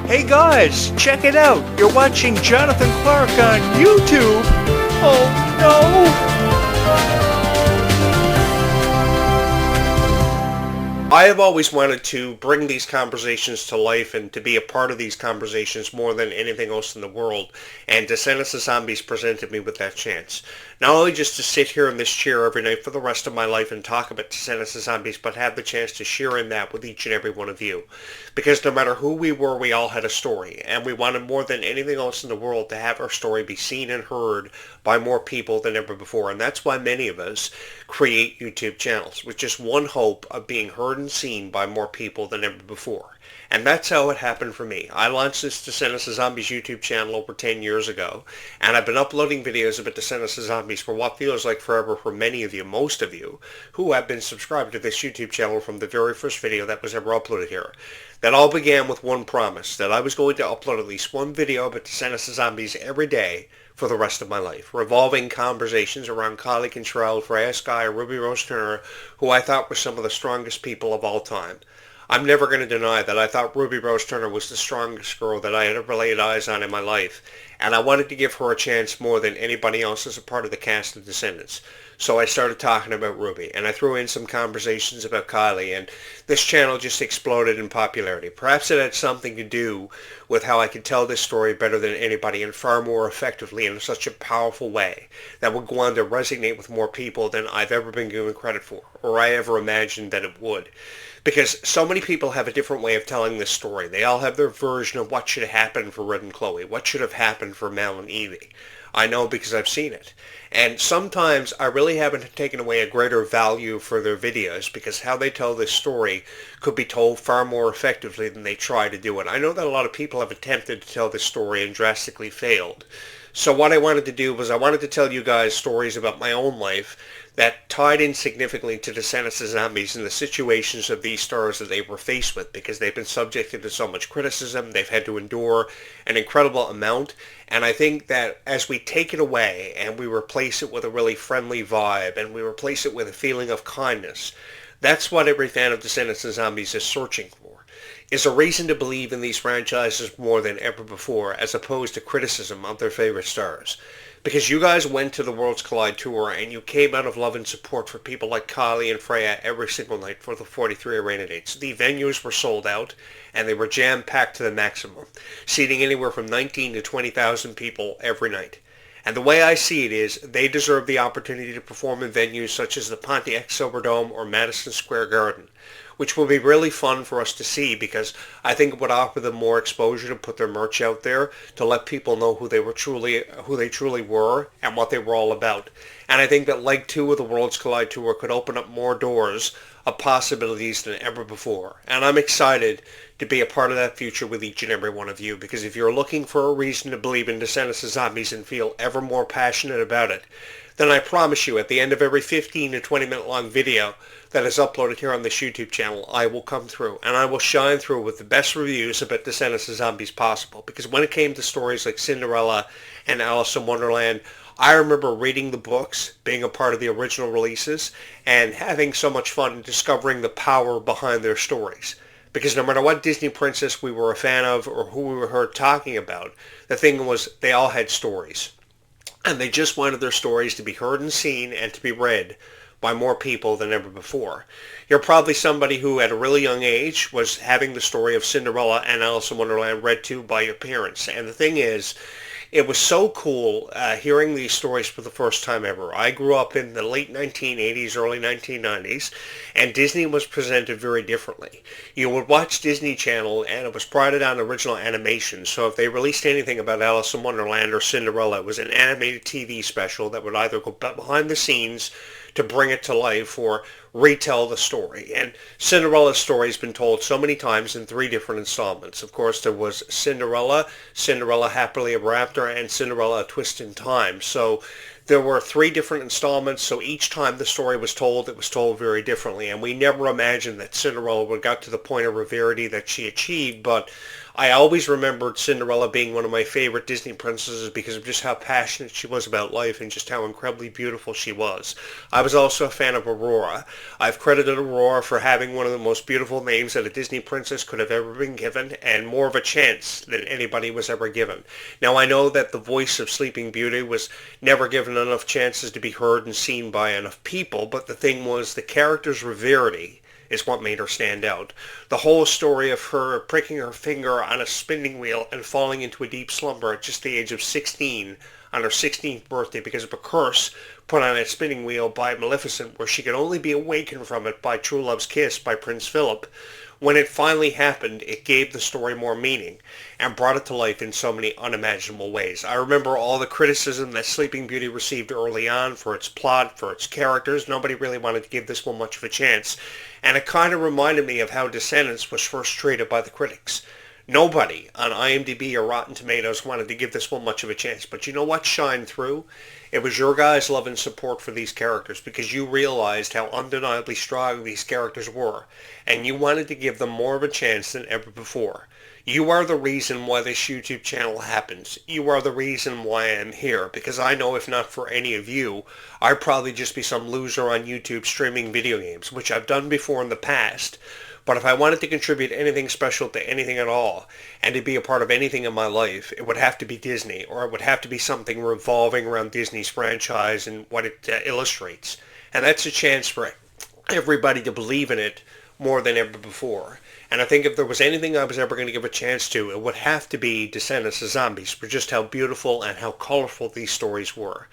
Hey guys, check it out. You're watching Jonathan Clarke on YouTube. Oh no! I have always wanted to bring these conversations to life and to be a part of these conversations more than anything else in the world, and Descendants of Zombies presented me with that chance. Not only just to sit here in this chair every night for the rest of my life and talk about Descendants of Zombies, but have the chance to share in that with each and every one of you. Because no matter who we were, we all had a story, and we wanted more than anything else in the world to have our story be seen and heard by more people than ever before. And that's why many of us create YouTube channels, with just one hope of being heard and seen by more people than ever before. And that's how it happened for me. I launched this Descendants of Zombies YouTube channel over 10 years ago, and I've been uploading videos about Descendants of Zombies for what feels like forever for many of you, most of you, who have been subscribed to this YouTube channel from the very first video that was ever uploaded here. That all began with one promise, that I was going to upload at least one video about Descendants of Zombies every day for the rest of my life, revolving conversations around Clarke and Freya Sky, Ruby Rose Turner, who I thought were some of the strongest people of all time. I'm never going to deny that I thought Ruby Rose Turner was the strongest girl that I had ever laid eyes on in my life, and I wanted to give her a chance more than anybody else as a part of the cast of Descendants. So I started talking about Ruby, and I threw in some conversations about Kylie, and this channel just exploded in popularity. Perhaps it had something to do with how I could tell this story better than anybody and far more effectively in such a powerful way that would go on to resonate with more people than I've ever been given credit for, or I ever imagined that it would. Because so many people have a different way of telling this story. They all have their version of what should have happened for Red and Chloe, what should have happened for Mel and Evie. I know because I've seen it. And sometimes I really haven't taken away a greater value for their videos because how they tell this story could be told far more effectively than they try to do it. I know that a lot of people have attempted to tell this story and drastically failed. So what I wanted to do was I wanted to tell you guys stories about my own life that tied in significantly to Descendants of Zombies and the situations of these stars that they were faced with because they've been subjected to so much criticism. They've had to endure an incredible amount. And I think that as we take it away and we replace it with a really friendly vibe and we replace it with a feeling of kindness, that's what every fan of Descendants of Zombies is searching for, is a reason to believe in these franchises more than ever before as opposed to criticism of their favorite stars. Because you guys went to the Worlds Collide tour and you came out of love and support for people like Kylie and Freya every single night for the 43 arena dates. The venues were sold out and they were jam-packed to the maximum, seating anywhere from 19 to 20,000 people every night. And the way I see it is they deserve the opportunity to perform in venues such as the Pontiac Silverdome or Madison Square Garden, which will be really fun for us to see because I think it would offer them more exposure to put their merch out there to let people know who they truly were and what they were all about. And I think that Leg 2 of the Worlds Collide Tour could open up more doors of possibilities than ever before. And I'm excited to be a part of that future with each and every one of you because if you're looking for a reason to believe in Descendants of Zombies and feel ever more passionate about it, then I promise you at the end of every 15 to 20 minute long video that is uploaded here on this YouTube channel, I will come through and I will shine through with the best reviews about Descendants of Zombies possible. Because when it came to stories like Cinderella and Alice in Wonderland, I remember reading the books, being a part of the original releases, and having so much fun discovering the power behind their stories. Because no matter what Disney princess we were a fan of or who we were heard talking about, the thing was they all had stories. And they just wanted their stories to be heard and seen and to be read by more people than ever before. You're probably somebody who at a really young age was having the story of Cinderella and Alice in Wonderland read to by your parents. And the thing is, it was so cool hearing these stories for the first time ever. I grew up in the late 1980s, early 1990s, and Disney was presented very differently. You would watch Disney Channel, and it was prided on original animation. So if they released anything about Alice in Wonderland or Cinderella, it was an animated TV special that would either go behind the scenes to bring it to life or retell the story. And Cinderella's story has been told so many times in 3 different installments. Of course, there was Cinderella, Cinderella Happily Ever After, and Cinderella A Twist in Time. So there were 3 different installments, so each time the story was told, it was told very differently. And we never imagined that Cinderella would get to the point of rarity that she achieved, but I always remembered Cinderella being one of my favorite Disney princesses because of just how passionate she was about life and just how incredibly beautiful she was. I was also a fan of Aurora. I've credited Aurora for having one of the most beautiful names that a Disney princess could have ever been given, and more of a chance than anybody was ever given. Now, I know that the voice of Sleeping Beauty was never given enough chances to be heard and seen by enough people, but the thing was the character's rarity is what made her stand out. The whole story of her pricking her finger on a spinning wheel and falling into a deep slumber at just the age of 16 on her 16th birthday because of a curse put on that spinning wheel by Maleficent, where she could only be awakened from it by True Love's kiss by Prince Philip. When it finally happened, it gave the story more meaning and brought it to life in so many unimaginable ways. I remember all the criticism that Sleeping Beauty received early on for its plot, for its characters. Nobody really wanted to give this one much of a chance. And it kind of reminded me of how Descendants was first treated by the critics. Nobody on IMDb or Rotten Tomatoes wanted to give this one much of a chance. But you know what shined through? It was your guys' love and support for these characters because you realized how undeniably strong these characters were, and you wanted to give them more of a chance than ever before. You are the reason why this YouTube channel happens. You are the reason why I am here, because I know if not for any of you, I'd probably just be some loser on YouTube streaming video games, which I've done before in the past. But if I wanted to contribute anything special to anything at all, and to be a part of anything in my life, it would have to be Disney, or it would have to be something revolving around Disney's franchise and what it illustrates. And that's a chance for everybody to believe in it more than ever before. And I think if there was anything I was ever going to give a chance to, it would have to be Descendants of Zombies, for just how beautiful and how colorful these stories were.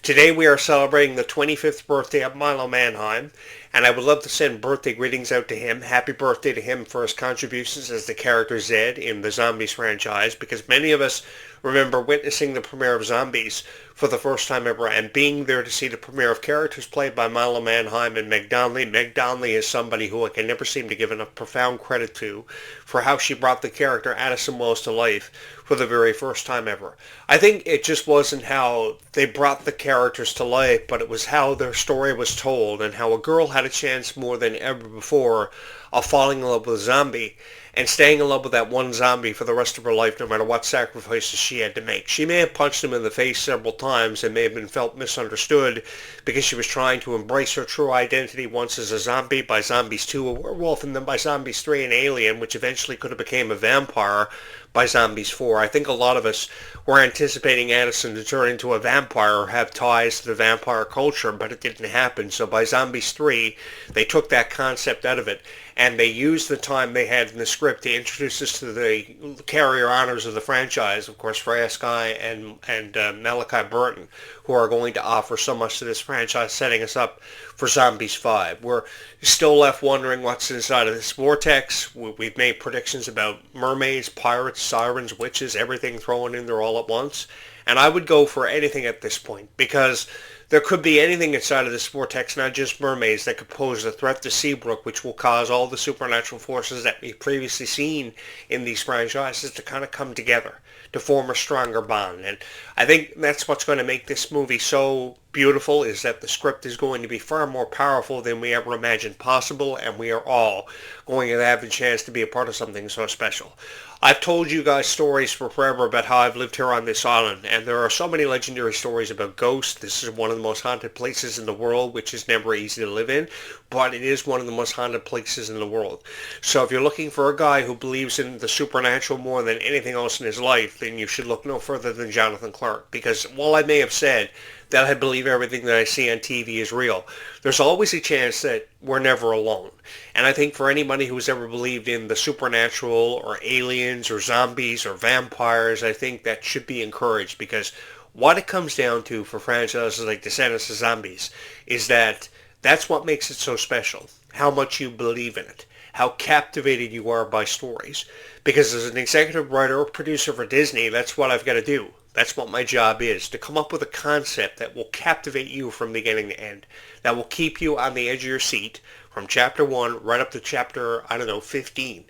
Today we are celebrating the 25th birthday of Milo Manheim, and I would love to send birthday greetings out to him. Happy birthday to him for his contributions as the character Zed in the Zombies franchise, because many of us remember witnessing the premiere of Zombies for the first time ever and being there to see the premiere of characters played by Milo Manheim and Meg Donnelly. Meg Donnelly is somebody who I can never seem to give enough profound credit to for how she brought the character Addison Wells to life for the very first time ever. I think it just wasn't how they brought the characters to life, but it was how their story was told and how a girl had a chance more than ever before of falling in love with a zombie and staying in love with that one zombie for the rest of her life, no matter what sacrifices she had to make. She may have punched him in the face several times and may have been felt misunderstood because she was trying to embrace her true identity once as a zombie, by Zombies 2 a werewolf, and then by Zombies 3 an alien, which eventually could have become a vampire by Zombies 4. I think a lot of us were anticipating Addison to turn into a vampire or have ties to the vampire culture, but it didn't happen. So by Zombies 3, they took that concept out of it, and they used the time they had in the script to introduce us to the carrier honors of the franchise, of course, Freya Skye and Malachi Burton, who are going to offer so much to this franchise, setting us up for Zombies 5. We're still left wondering what's inside of this vortex. We've made predictions about mermaids, pirates, sirens, witches, everything thrown in there all at once. And I would go for anything at this point, because there could be anything inside of this vortex, not just mermaids, that could pose a threat to Seabrook, which will cause all the supernatural forces that we've previously seen in these franchises to kind of come together to form a stronger bond. And I think that's what's going to make this movie so beautiful, is that the script is going to be far more powerful than we ever imagined possible, and we are all going to have a chance to be a part of something so special. I've told you guys stories for forever about how I've lived here on this island, and there are so many legendary stories about ghosts. This is one of the most haunted places in the world, which is never easy to live in, but it is one of the most haunted places in the world. So if you're looking for a guy who believes in the supernatural more than anything else in his life, then you should look no further than Jonathan Clarke, because while I may have said that I believe everything that I see on TV is real, there's always a chance that we're never alone. And I think for anybody who's ever believed in the supernatural or aliens or zombies or vampires, I think that should be encouraged, because what it comes down to for franchises like Descendants of Zombies is that that's what makes it so special, how much you believe in it, how captivated you are by stories. Because as an executive writer or producer for Disney, that's what I've got to do. That's what my job is, to come up with a concept that will captivate you from beginning to end, that will keep you on the edge of your seat from chapter 1 right up to chapter, 15.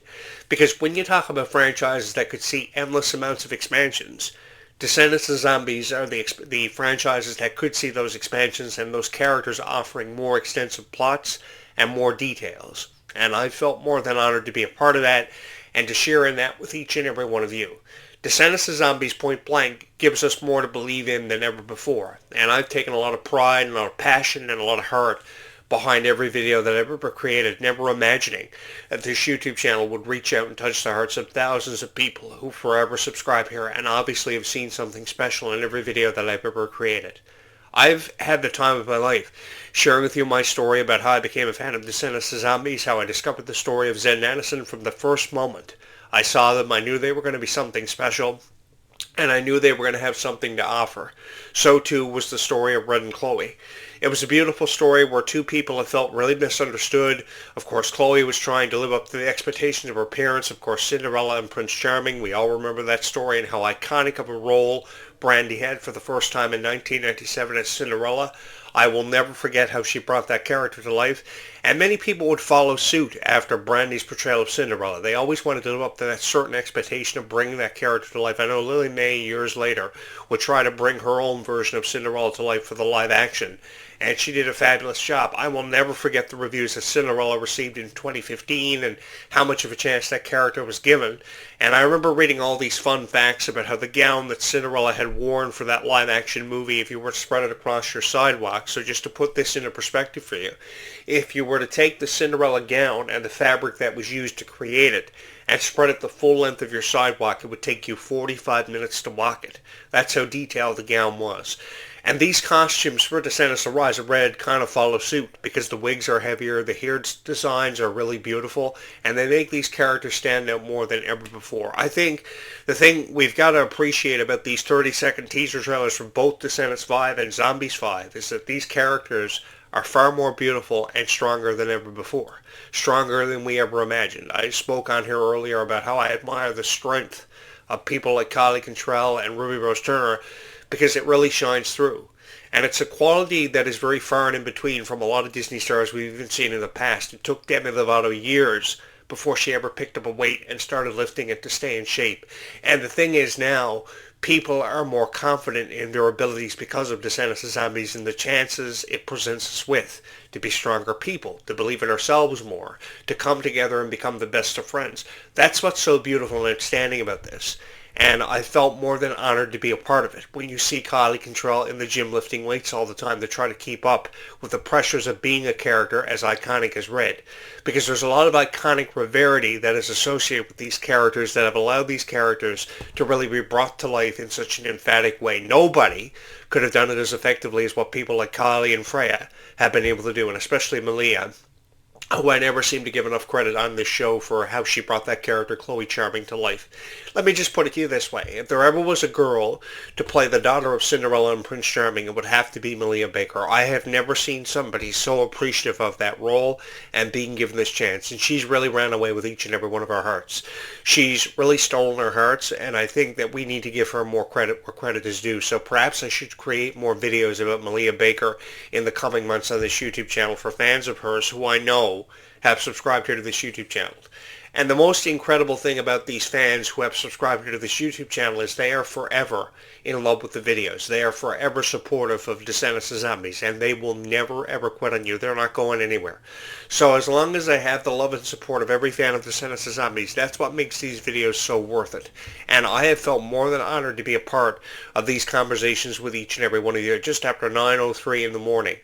Because when you talk about franchises that could see endless amounts of expansions, Descendants of Zombies are the franchises that could see those expansions and those characters offering more extensive plots and more details. And I felt more than honored to be a part of that. and to share in that with each and every one of you. Descendants of Zombies Point Blank gives us more to believe in than ever before, and I've taken a lot of pride and a lot of passion and a lot of heart behind every video that I've ever created, never imagining that this YouTube channel would reach out and touch the hearts of thousands of people who forever subscribe here and obviously have seen something special in every video that I've ever created. I've had the time of my life sharing with you my story about how I became a fan of Descendants of Zombies, how I discovered the story of Zen and Addison from the first moment I saw them. I knew they were going to be something special, and I knew they were going to have something to offer. So too was the story of Red and Chloe. It was a beautiful story where two people had felt really misunderstood. Of course, Chloe was trying to live up to the expectations of her parents. Of course, Cinderella and Prince Charming, we all remember that story and how iconic of a role Brandy had for the first time in 1997 as Cinderella. I will never forget how she brought that character to life, and many people would follow suit after Brandy's portrayal of Cinderella. They always wanted to live up to that certain expectation of bringing that character to life. I know Lily May, years later, would try to bring her own version of Cinderella to life for the live action, and she did a fabulous job. I will never forget the reviews that Cinderella received in 2015 and how much of a chance that character was given. And I remember reading all these fun facts about how the gown that Cinderella had worn for that live action movie, if you were to spread it across your sidewalk, so just to put this into perspective for you, if you were to take the Cinderella gown and the fabric that was used to create it and spread it the full length of your sidewalk, it would take you 45 minutes to walk it. That's how detailed the gown was. And these costumes for Descendants of Rise of Red kind of follow suit because the wigs are heavier, the hair designs are really beautiful, and they make these characters stand out more than ever before. I think the thing we've got to appreciate about these 30-second teaser trailers from both Descendants 5 and Zombies 5 is that these characters are far more beautiful and stronger than ever before. Stronger than we ever imagined. I spoke on here earlier about how I admire the strength of people like Kylie Cantrell and Ruby Rose Turner, because it really shines through. And it's a quality that is very far and in between from a lot of Disney stars we've even seen in the past. It took Demi Lovato years before she ever picked up a weight and started lifting it to stay in shape. And the thing is now, people are more confident in their abilities because of Descendants of Zombies and the chances it presents us with to be stronger people, to believe in ourselves more, to come together and become the best of friends. That's what's so beautiful and outstanding about this. And I felt more than honored to be a part of it. When you see Kylie Cantrell in the gym lifting weights all the time to try to keep up with the pressures of being a character as iconic as Red. Because there's a lot of iconic rarity that is associated with these characters that have allowed these characters to really be brought to life in such an emphatic way. Nobody could have done it as effectively as what people like Kylie and Freya have been able to do, and especially Malia, who I never seem to give enough credit on this show for how she brought that character, Chloe Charming, to life. Let me just put it to you this way. If there ever was a girl to play the daughter of Cinderella and Prince Charming, it would have to be Malia Baker. I have never seen somebody so appreciative of that role and being given this chance. And she's really ran away with each and every one of our hearts. She's really stolen our hearts, and I think that we need to give her more credit where credit is due. So perhaps I should create more videos about Malia Baker in the coming months on this YouTube channel for fans of hers who I know have subscribed here to this YouTube channel. And the most incredible thing about these fans who have subscribed here to this YouTube channel is they are forever in love with the videos. They are forever supportive of Descendants of Zombies, and they will never ever quit on you. They're not going anywhere. So as long as I have the love and support of every fan of Descendants of Zombies, that's what makes these videos so worth it. And I have felt more than honored to be a part of these conversations with each and every one of you just after 9:03 in the morning.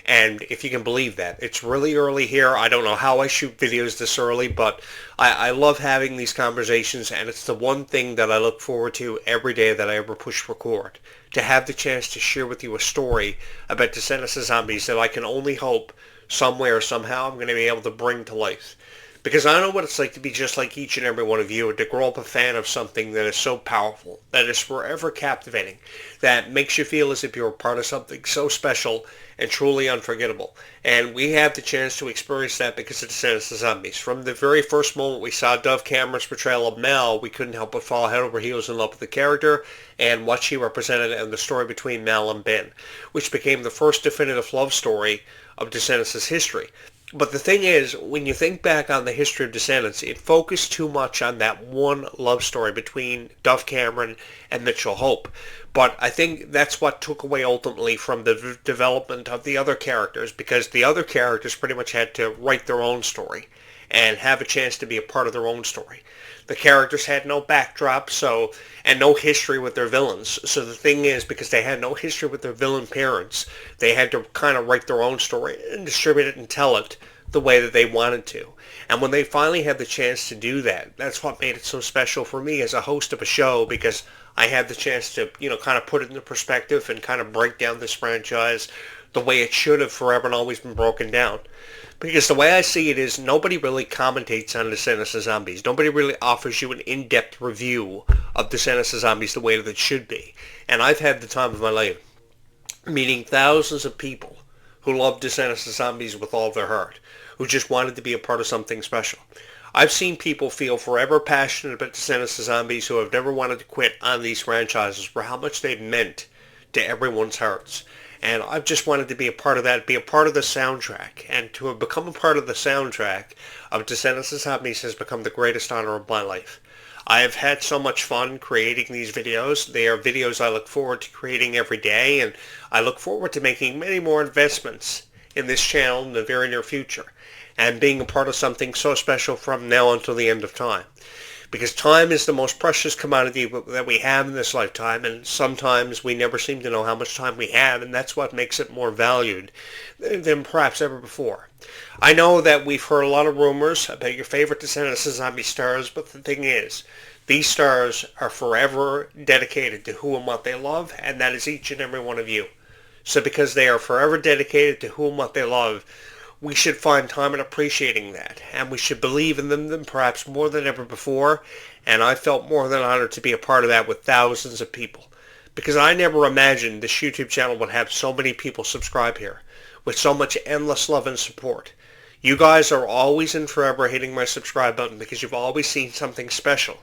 And if you can believe that, it's really early here. I don't know how I shoot videos this early, but I love having these conversations, and it's the one thing that I look forward to every day that I ever push record. To have the chance to share with you a story about Descendants of Zombies that I can only hope somewhere, somehow, I'm going to be able to bring to life. Because I know what it's like to be just like each and every one of you, and to grow up a fan of something that is so powerful, that is forever captivating, that makes you feel as if you're a part of something so special and truly unforgettable. And we have the chance to experience that because of Descendants of Zombies. From the very first moment we saw Dove Cameron's portrayal of Mel, we couldn't help but fall head over heels in love with the character and what she represented and the story between Mel and Ben, which became the first definitive love story of Descendants' history. But the thing is, when you think back on the history of Descendants, it focused too much on that one love story between Dove Cameron and Mitchell Hope. But I think that's what took away ultimately from the development of the other characters, because the other characters pretty much had to write their own story. and have a chance to be a part of their own story. The characters had no backdrop, and no history with their villains. So the thing is, because they had no history with their villain parents, they had to kind of write their own story and distribute it and tell it the way that they wanted to. And when they finally had the chance to do that, that's what made it so special for me as a host of a show, because I had the chance to, kind of put it into perspective and kind of break down this franchise the way it should have forever and always been broken down. Because the way I see it is, nobody really commentates on Descendants of Zombies. Nobody really offers you an in-depth review of Descendants of Zombies the way that it should be. And I've had the time of my life meeting thousands of people who love Descendants of Zombies with all their heart, who just wanted to be a part of something special. I've seen people feel forever passionate about Descendants of Zombies who have never wanted to quit on these franchises for how much they've meant to everyone's hearts. And I've just wanted to be a part of that, be a part of the soundtrack. And to have become a part of the soundtrack of Descendants of Zombies has become the greatest honor of my life. I have had so much fun creating these videos. They are videos I look forward to creating every day, and I look forward to making many more investments in this channel in the very near future, and being a part of something so special from now until the end of time. Because time is the most precious commodity that we have in this lifetime, and sometimes we never seem to know how much time we have, and that's what makes it more valued than perhaps ever before. I know that we've heard a lot of rumors about your favorite Descendants of Zombie stars, but the thing is, these stars are forever dedicated to who and what they love, and that is each and every one of you. So because they are forever dedicated to who and what they love, we should find time in appreciating that, and we should believe in them perhaps more than ever before, and I felt more than honored to be a part of that with thousands of people, because I never imagined this YouTube channel would have so many people subscribe here, with so much endless love and support. You guys are always and forever hitting my subscribe button because you've always seen something special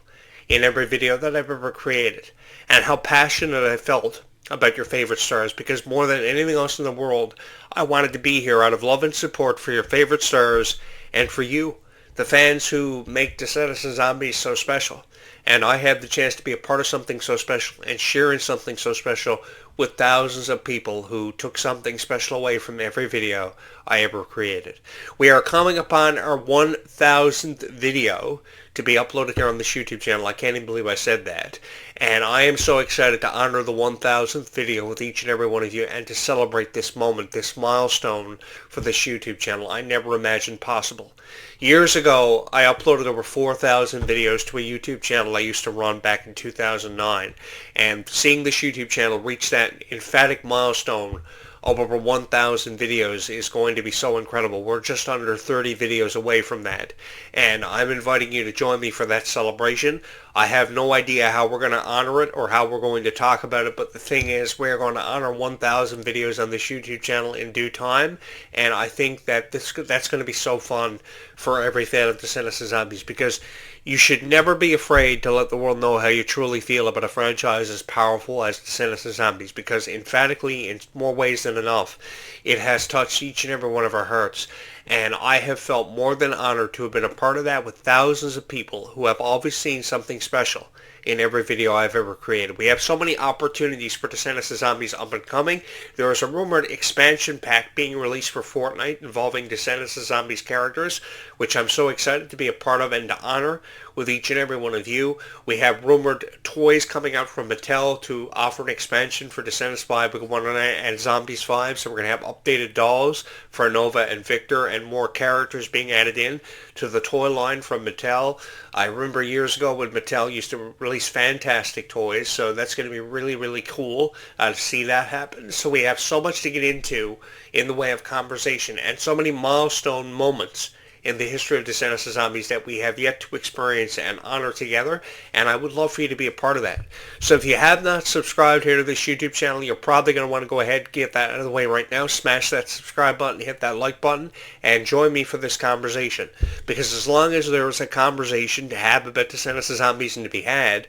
in every video that I've ever created, and how passionate I felt about your favorite stars, because more than anything else in the world, I wanted to be here out of love and support for your favorite stars and for you, the fans who make Descendants of Zombies so special. And I had the chance to be a part of something so special and sharing something so special with thousands of people who took something special away from every video I ever created. We are coming upon our 1,000th video to be uploaded here on this YouTube channel. I can't even believe I said that. And I am so excited to honor the 1,000th video with each and every one of you, and to celebrate this moment, this milestone for this YouTube channel I never imagined possible. Years ago, I uploaded over 4,000 videos to a YouTube channel I used to run back in 2009. And seeing this YouTube channel reach that emphatic milestone of over 1,000 videos is going to be so incredible. We're just under 30 videos away from that, and I'm inviting you to join me for that celebration. I have no idea how we're going to honor it or how we're going to talk about it, but the thing is, we're going to honor 1,000 videos on this YouTube channel in due time, and I think that that's going to be so fun for every fan of Descendants of Zombies, because you should never be afraid to let the world know how you truly feel about a franchise as powerful as Descendants of Zombies, because emphatically, in more ways than enough, it has touched each and every one of our hearts. And I have felt more than honored to have been a part of that with thousands of people who have always seen something special in every video I've ever created. We have so many opportunities for Descendants of Zombies up and coming. There is a rumored expansion pack being released for Fortnite involving Descendants of Zombies characters, which I'm so excited to be a part of and to honor with each and every one of you. We have rumored toys coming out from Mattel to offer an expansion for Descendants 5 with Wonderland and Zombies 5, so we're going to have updated dolls for Nova and Victor, and more characters being added in to the toy line from Mattel. I remember years ago when Mattel used to release fantastic toys, so that's going to be really, really cool to see that happen. So we have so much to get into in the way of conversation, and so many milestone moments in the history of Descendants of Zombies that we have yet to experience and honor together, and I would love for you to be a part of that. So if you have not subscribed here to this YouTube channel, you're probably going to want to go ahead and get that out of the way right now. Smash that subscribe button, hit that like button, and join me for this conversation. Because as long as there is a conversation to have about Descendants of Zombies and to be had,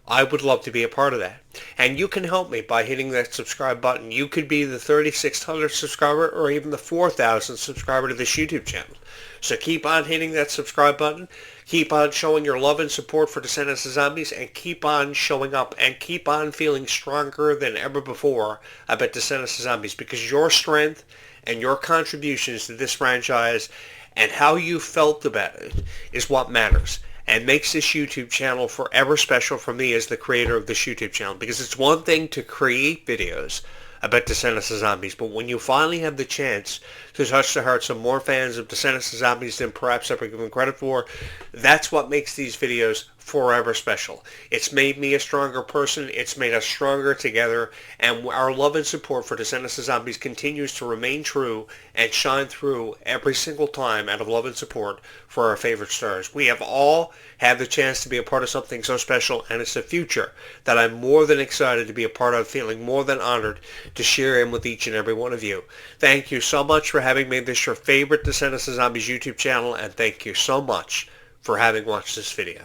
I would love to be a part of that. And you can help me by hitting that subscribe button. You could be the 3,600th subscriber or even the 4,000th subscriber to this YouTube channel. So keep on hitting that subscribe button. Keep on showing your love and support for Descendants of Zombies, and keep on showing up and keep on feeling stronger than ever before about Descendants of Zombies, because your strength and your contributions to this franchise And how you felt about it is what matters and makes this YouTube channel forever special for me as the creator of this YouTube channel. Because it's one thing to create videos about Descendants of Zombies, but when you finally have the chance to touch the hearts of more fans of Descendants of Zombies than perhaps ever given credit for, that's what makes these videos forever special. It's made me a stronger person, it's made us stronger together, and our love and support for Descendants of Zombies continues to remain true and shine through every single time out of love and support for our favorite stars. We have all had the chance to be a part of something so special, and it's the future that I'm more than excited to be a part of, feeling more than honored to share in with each and every one of you. Thank you so much for having made this your favorite Descendants of Zombies YouTube channel, and thank you so much for having watched this video.